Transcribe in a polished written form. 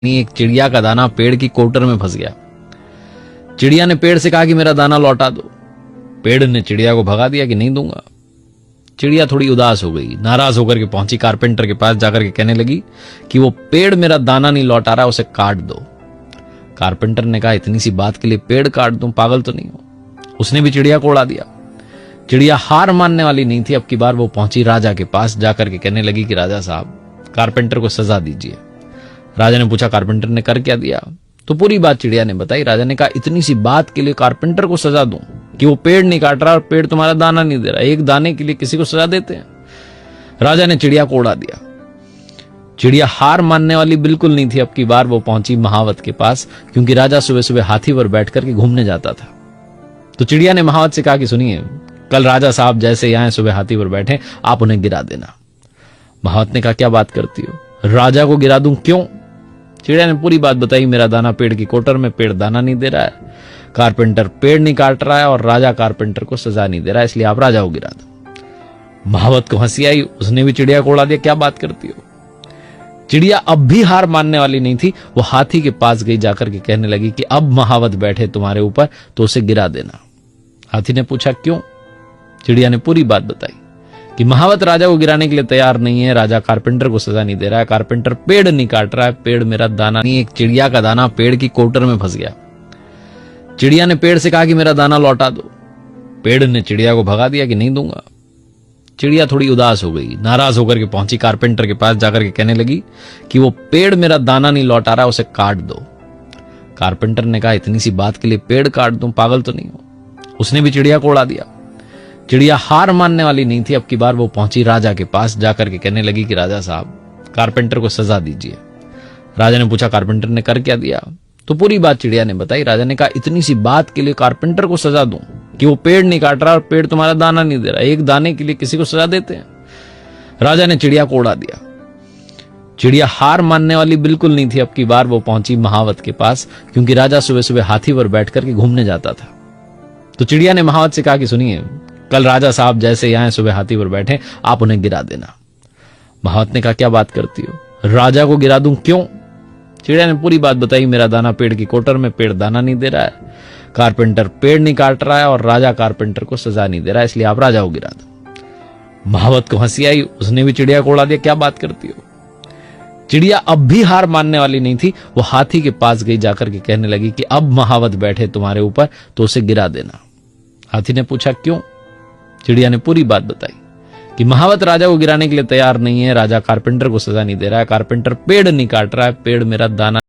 एक चिड़िया का दाना पेड़ की कोटर में फंस गया। चिड़िया ने पेड़ से कहा कि मेरा दाना लौटा दो। पेड़ ने चिड़िया को भगा दिया कि नहीं दूंगा। चिड़िया थोड़ी उदास हो गई, नाराज होकर के पहुंची कारपेंटर के पास, जाकर के कहने लगी कि वो पेड़ मेरा दाना नहीं लौटा रहा, उसे काट दो। कारपेंटर ने कहा इतनी सी बात के लिए पेड़ काट दूं, पागल तो नहीं हो। उसने भी चिड़िया को उड़ा दिया। चिड़िया हार मानने वाली नहीं थी। अब की बार वो पहुंची राजा के पास, जाकर के कहने लगी कि राजा साहब, कारपेंटर को सजा दीजिए। राजा ने पूछा कारपेंटर ने कर क्या दिया? तो पूरी बात चिड़िया ने बताई। राजा ने कहा इतनी सी बात के लिए कारपेंटर को सजा दूं कि वो पेड़ नहीं काट रहा और पेड़ तुम्हारा दाना नहीं दे रहा। एक दाने के लिए किसी को सजा देते हैं? राजा ने चिड़िया को उड़ा दिया। चिड़िया हार मानने वाली बिल्कुल नहीं थी। अब की बार वो पहुंची महावत के पास, क्योंकि राजा सुबह सुबह हाथी पर बैठ करके घूमने जाता था। तो चिड़िया ने महावत से कहा कि सुनिए, कल राजा साहब जैसे यहां सुबह हाथी पर बैठे, आप उन्हें गिरा देना। महावत ने कहा क्या बात करती हो, राजा को गिरा दूं? क्यों? चिड़िया ने पूरी बात बताई। मेरा दाना पेड़ की कोटर में, पेड़ दाना नहीं दे रहा है, कारपेंटर पेड़ नहीं काट रहा है और राजा कारपेंटर को सजा नहीं दे रहा है, इसलिए आप राजा को गिरा दो। महावत को हंसी आई, उसने भी चिड़िया को उड़ा दिया। क्या बात करती हो? चिड़िया अब भी हार मानने वाली नहीं थी। वो हाथी के पास गई, जाकर के कहने लगी कि अब महावत बैठे तुम्हारे ऊपर तो उसे गिरा देना। हाथी ने पूछा क्यों? चिड़िया ने पूरी बात बताई कि महावत राजा को गिराने के लिए तैयार नहीं है, राजा कारपेंटर को सजा नहीं दे रहा है, कारपेंटर पेड़ नहीं काट रहा है, पेड़ मेरा दाना नहीं। एक चिड़िया का दाना पेड़ की कोटर में फंस गया। चिड़िया ने पेड़ से कहा कि मेरा दाना लौटा दो। पेड़ ने चिड़िया को भगा दिया कि नहीं दूंगा। चिड़िया थोड़ी उदास हो गई, नाराज होकर के पहुंची कारपेंटर के पास, जाकर के कहने लगी कि वो पेड़ मेरा दाना नहीं लौटा रहा, उसे काट दो। कारपेंटर ने कहा इतनी सी बात के लिए पेड़ काट दूं, पागल तो नहीं हो। उसने भी चिड़िया को उड़ा दिया। चिड़िया हार मानने वाली नहीं थी। अब की बार वो पहुंची राजा के पास, जाकर के कहने लगी कि राजा साहब, कारपेंटर को सजा दीजिए। राजा ने पूछा कारपेंटर ने कर क्या दिया? तो पूरी बात चिड़िया ने बताई। राजा ने कहा इतनी सी बात के लिए कारपेंटर को सजा दूं कि वो पेड़ नहीं काट रहा और पेड़ तुम्हारा दाना नहीं दे रहा। एक दाने के लिए किसी को सजा देते हैं? राजा ने चिड़िया को उड़ा दिया। चिड़िया हार मानने वाली बिल्कुल नहीं थी। अब की बार वो पहुंची महावत के पास, क्योंकि राजा सुबह सुबह हाथी पर बैठ करके घूमने जाता था। तो चिड़िया ने महावत से कहा कि सुनिए, कल राजा साहब जैसे यहां सुबह हाथी पर बैठे, आप उन्हें गिरा देना। महावत ने कहा क्या बात करती हो, राजा को गिरा दूं? क्यों? चिड़िया ने पूरी बात बताई। मेरा दाना पेड़ की कोटर में, पेड़ दाना नहीं दे रहा है, कारपेंटर पेड़ नहीं काट रहा है और राजा कारपेंटर को सजा नहीं दे रहा है, इसलिए आप राजा को गिरा दो। महावत को हंसी आई, उसने भी चिड़िया को उड़ा दिया। क्या बात करती हो? चिड़िया अब भी हार मानने वाली नहीं थी। वो हाथी के पास गई, जाकर के कहने लगी कि अब महावत बैठे तुम्हारे ऊपर तो उसे गिरा देना। हाथी ने पूछा क्यों? चिड़िया ने पूरी बात बताई कि महावत राजा को गिराने के लिए तैयार नहीं है, राजा कारपेंटर को सजा नहीं दे रहा है, कारपेंटर पेड़ नहीं काट रहा है, पेड़ मेरा दाना